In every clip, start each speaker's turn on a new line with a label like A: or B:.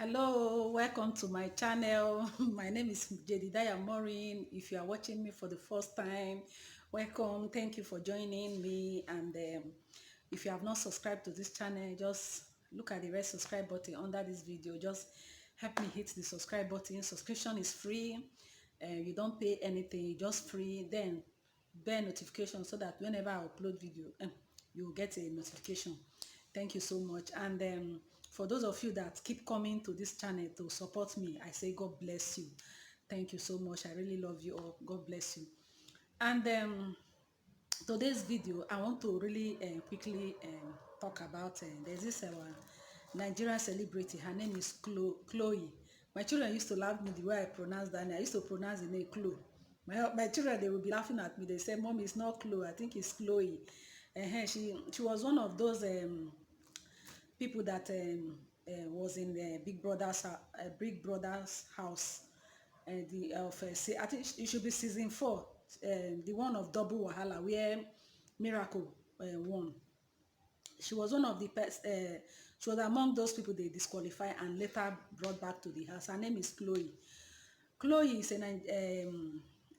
A: Hello, welcome to my channel. My name is Jedediah Maureen. If you are watching me for the first time, welcome. Thank you for joining me. And if you have not subscribed to this channel, just look at the red subscribe button under this video. Just help me hit the subscribe button. Subscription is free. You don't pay anything, just free. Then bell notification so that whenever I upload video, you will get a notification. Thank you so much. And for those of you that keep coming to this channel to support me, I say God bless you. Thank you so much. I really love you all. God bless you. And today's video, I want to really quickly talk about there's this Nigerian celebrity. Her name is Chloe. My children used to laugh me the way I pronounce that name. I used to pronounce the name Chloe. My children, they will be laughing at me. They say, Mom, it's not Chloe. I think it's Chloe. She was one of those people that was in the Big Brother's house, the of I think it should be season 4, the one of Double Wahala where Miracle won. She was one of the she was among those people they disqualified and later brought back to the house. Her name is Chloe. Chloe is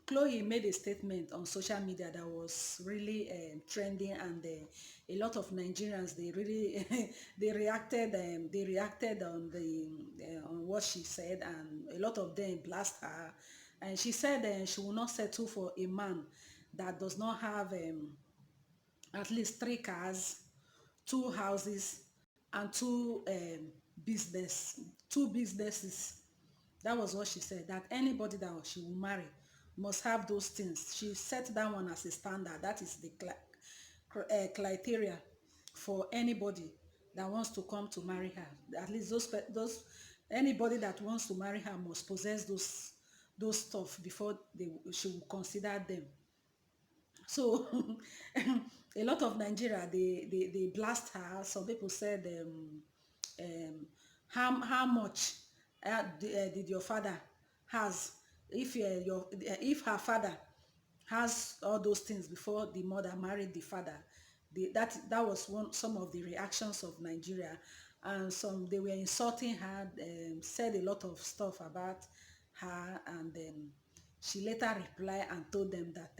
A: Chloe made a statement on social media that was really trending, and a lot of Nigerians, they really they reacted on the on what she said, and a lot of them blast her. And she said she will not settle for a man that does not have at least 3 cars, 2 houses, and business, 2 businesses. That was what she said, that anybody that she will marry must have those things. She set that one as a standard. That is the criteria for anybody that wants to come to marry her. At least those anybody that wants to marry her must possess those stuff before she will consider them. So a lot of Nigeria, they blast her. Some people said how much did your father has, if her father has all those things before the mother married the father. That was some of the reactions of Nigeria. And some, they were insulting her, said a lot of stuff about her. And she later replied and told them that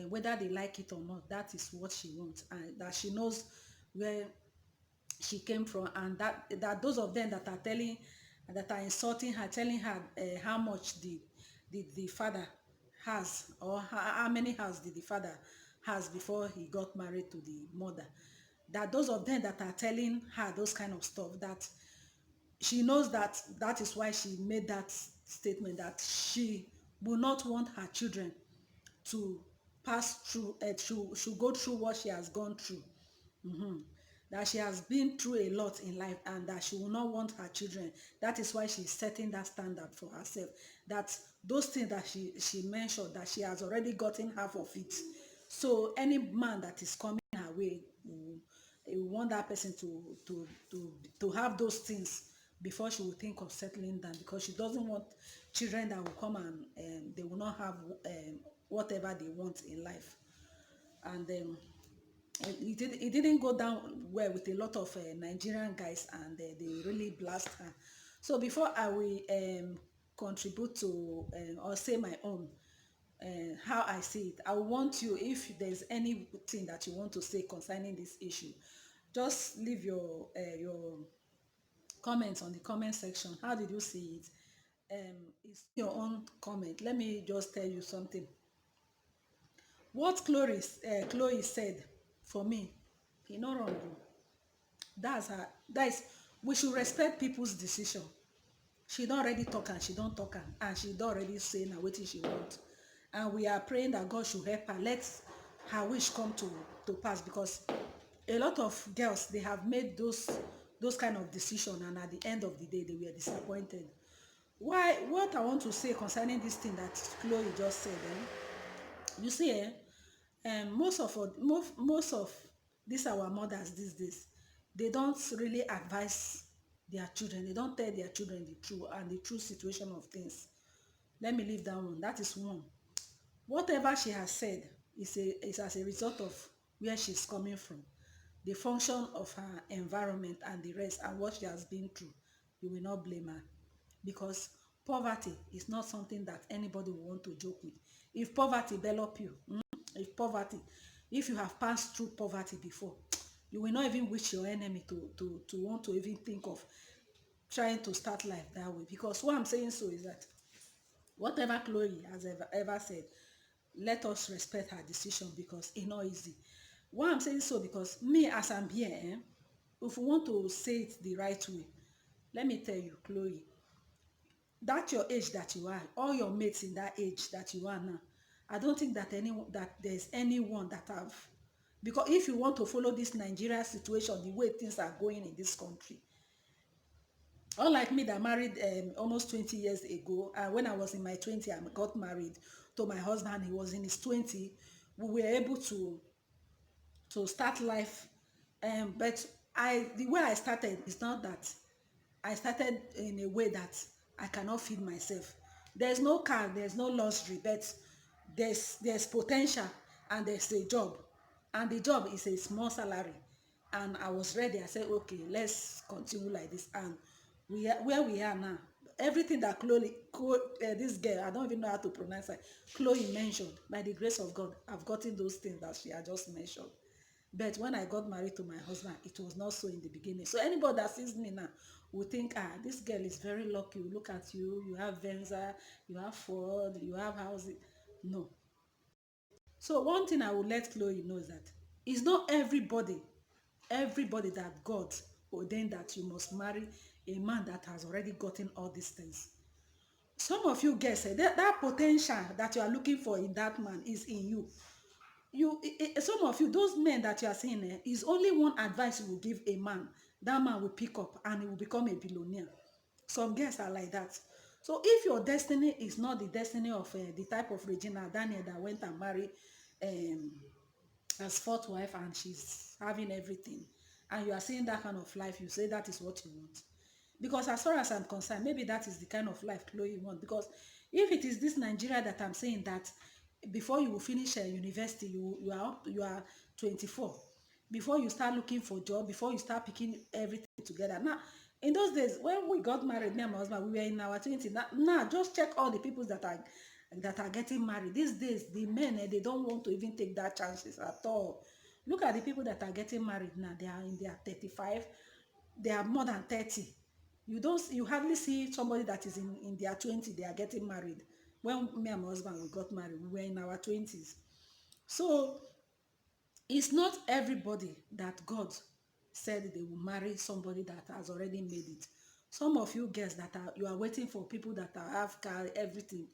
A: whether they like it or not, that is what she wants, and that she knows where she came from, and that those of them that are insulting her, telling her how much the father has, or how many house did the father has before he got married to the mother, that those of them that are telling her those kind of stuff, that she knows that is why she made that statement, that she will not want her children to pass through, to go through what she has gone through. That she has been through a lot in life, and that she will not want her children. That is why she's setting that standard for herself, that those things that she mentioned, that she has already gotten half of it. So any man that is coming her way will want that person to have those things before she will think of settling down, because she doesn't want children that will come and they will not have whatever they want in life. And it didn't go down well with a lot of Nigerian guys, and they really blast her. So before I will contribute to or say my own how I see it, I want you, if there's anything that you want to say concerning this issue, just leave your comments on the comment section. How did you see it? It's your own comment. Let me just tell you something. What Chloe said, for me, he no wrong. That's her. That is, we should respect people's decision. She don't already talk, and she don't talk, and she don't already say now wetin she want. And we are praying that God should help her. Let her wish come to pass, because a lot of girls, they have made those kind of decision, and at the end of the day they were disappointed. What I want to say concerning this thing that Chloe just said, you see, most of these our mothers these days, they don't really advise their children. They don't tell their children the true situation of things. Let me leave that one. That is one. Whatever she has said is as a result of where she's coming from, the function of her environment and the rest, and what she has been through you will not blame her, because poverty is not something that anybody will want to joke with. If poverty develop you, if poverty, if you have passed through poverty before, you will not even wish your enemy to want to even think of trying to start life that way. Because what I'm saying so is that whatever Chloe has ever said, let us respect her decision, because it's not easy. Why I'm saying so, because me as I'm here, if we want to say it the right way, let me tell you, Chloe, that your age that you are, all your mates in that age that you are now, I don't think that there's anyone that have, because if you want to follow this Nigeria situation, the way things are going in this country, unlike me that married almost 20 years ago, when I was in my 20, I got married to my husband. He was in his 20. We were able to start life, but the way I started is not that I started in a way that I cannot feed myself. There's no car, there's no luxury, but there's potential, and there's a job, and the job is a small salary, and I was ready. I said, okay, let's continue like this, and where we are now, everything that this girl, I don't even know how to pronounce it, Chloe mentioned, by the grace of God, I've gotten those things that she had just mentioned. But when I got married to my husband, it was not so in the beginning. So anybody that sees me now will think, this girl is very lucky. Look at you, you have Venza, you have Ford, you have housing. No. So one thing I will let Chloe know is that it's not everybody that God ordained that you must marry a man that has already gotten all these things. Some of you guys say that potential that you are looking for in that man is in you. Some of you, those men that you are seeing, is only one advice you will give a man. That man will pick up and he will become a billionaire. Some girls are like that. So if your destiny is not the destiny of the type of Regina Daniel that went and married um, as fourth wife, and she's having everything, and you are seeing that kind of life, you say that is what you want. Because as far as I'm concerned, maybe that is the kind of life Chloe wants. Because if it is this Nigeria that I'm saying, that before you will finish university, you are 24, before you start looking for job, before you start picking everything together. Now, in those days when we got married, me and my husband, we were in our 20s. Now just check all the people that are getting married these days. The men, they don't want to even take that chances at all. Look at the people that are getting married now. They are in their 35, they are more than 30. You hardly see somebody that is in their 20, they are getting married. When me and my husband, we got married, we were in our 20s. So it's not everybody that God said they will marry somebody that has already made it. Some of you girls that you are waiting for people that have car, everything.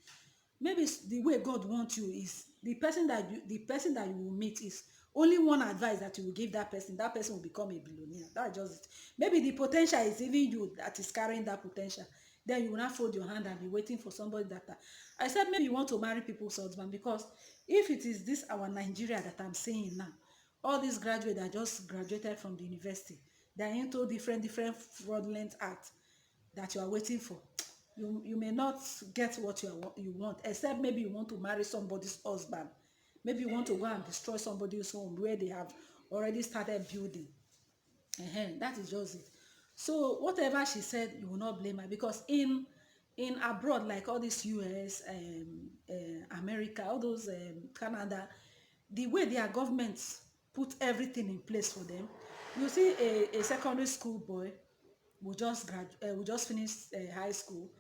A: Maybe the way God wants you is the person that you will meet is only one advice that you will give that person. That person will become a billionaire. That's just it. Maybe the potential is even you that is carrying that potential. Then you will not fold your hand and be waiting for somebody that I said maybe you want to marry people's husband, because if it is this our Nigeria that I'm saying now, all these graduates that just graduated from the university, they are into different fraudulent acts that you are waiting for. You may not get what you want, except maybe you want to marry somebody's husband. Maybe you want to go and destroy somebody's home where they have already started building. That is just it. So whatever she said, you will not blame her, because in abroad, like all this US, America, all those Canada, the way their governments put everything in place for them. You see a secondary school boy will just finish high school,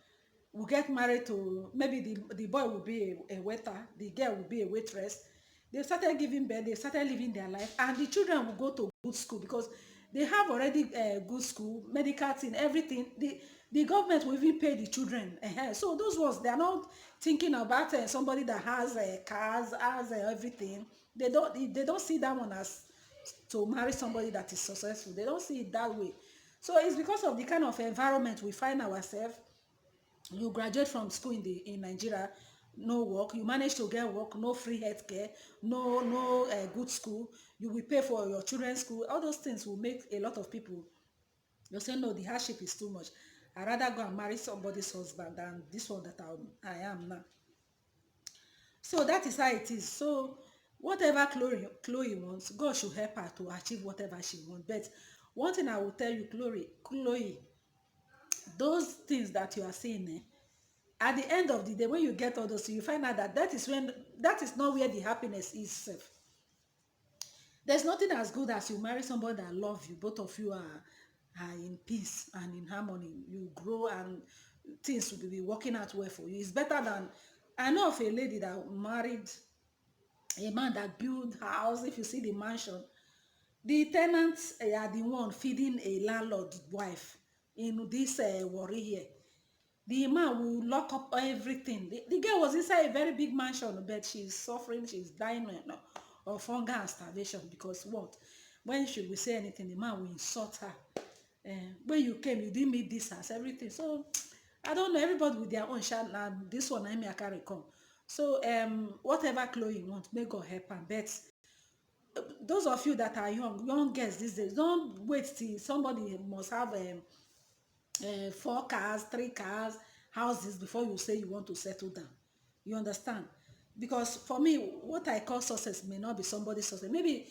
A: will get married to, maybe the boy will be a waiter, the girl will be a waitress. They started giving birth, they started living their life, and the children will go to good school, because they have already good school, medical thing, everything. The government will even pay the children. So those ones, they are not thinking about somebody that has cars, has everything. They don't see that one as to marry somebody that is successful. They don't see it that way. So it's because of the kind of environment we find ourselves. You graduate from school in Nigeria, no work, you manage to get work, no free healthcare, no good school, you will pay for your children's school. All those things will make a lot of people, you say no, the hardship is too much. I rather go and marry somebody's husband than this one that I am now. So that is how it is. So whatever Chloe wants, God should help her to achieve whatever she wants. But one thing I will tell you, Chloe, those things that you are seeing, at the end of the day, when you get all those, you find out that that is not where the happiness is safe. There's nothing as good as you marry somebody that love you. Both of you are in peace and in harmony. You grow and things will be working out well for you. It's better than, I know of a lady that married a man that built her house. If you see the mansion, the tenants are the one feeding a landlord wife in this worry here. The man will lock up everything. The girl was inside a very big mansion, but she's suffering, she's dying of hunger and starvation because what? When she will say anything, the man will insult her. When you came, you didn't meet this house, everything. So I don't know, everybody with their own shot. And this one, I carry come. So whatever Chloe wants, may God help her. But those of you that are young girls these days, don't wait till somebody must have 4 cars, 3 cars, houses before you say you want to settle down. You understand? Because for me, what I call success may not be somebody's success. Maybe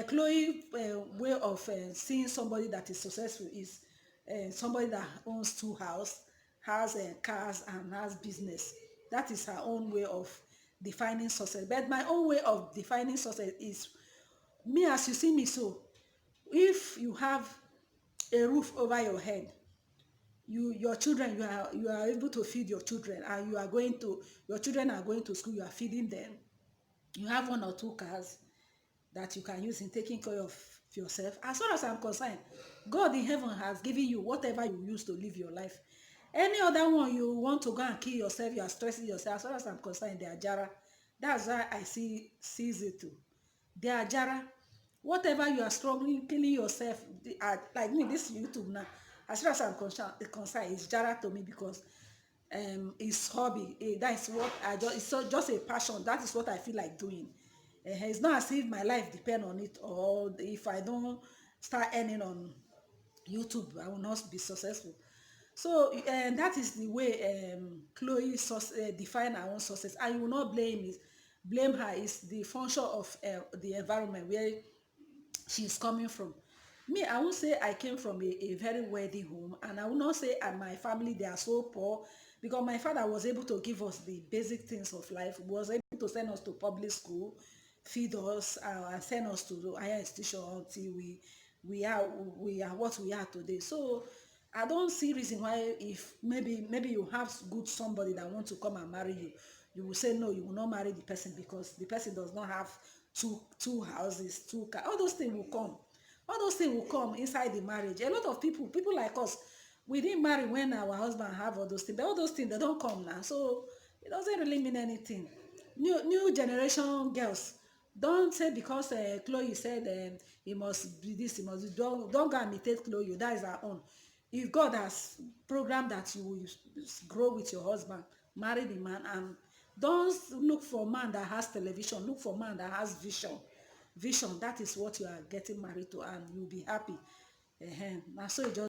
A: Chloe way of seeing somebody that is successful is somebody that owns 2 houses, has cars and has business. That is her own way of defining success. But my own way of defining success is me as you see me. So if you have a roof over your head, your children, you are able to feed your children, and your children are going to school, you are feeding them, you have 1 or 2 cars that you can use in taking care of yourself. As far as I'm concerned, God in heaven has given you whatever you use to live your life. Any other one you want to go and kill yourself, you are stressing yourself, as far as I'm concerned, they are jara. That's why I sees it too. They are jara. Whatever you are struggling, killing yourself, like me, this YouTube now, as far as I'm concerned, it's jara to me because it's hobby. That's what I just, it's just a passion. That is what I feel like doing. It's not as if my life depend on it, or if I don't start earning on YouTube, I will not be successful. So that is the way Chloe define her own success. And you will not blame her. Is the function of the environment where she's coming from. Me, I won't say I came from a very wealthy home, and I will not say my family they are so poor, because my father was able to give us the basic things of life. He was able to send us to public school, feed us, and send us to the higher institution until we are what we are today. So I don't see reason why, if maybe you have good somebody that want to come and marry you, you will say no, you will not marry the person because the person does not have two houses, 2 cars. All those things will come. All those things will come inside the marriage. A lot of people like us, we didn't marry when our husband have all those things. But all those things, they don't come now. So it doesn't really mean anything. New generation girls, don't say because Chloe said he must be this, he must be, don't go and imitate Chloe. That is her own. If God has programmed that you will grow with your husband, marry the man, and don't look for a man that has television. Look for a man that has vision. That is what you are getting married to, and you'll be happy. Now so it just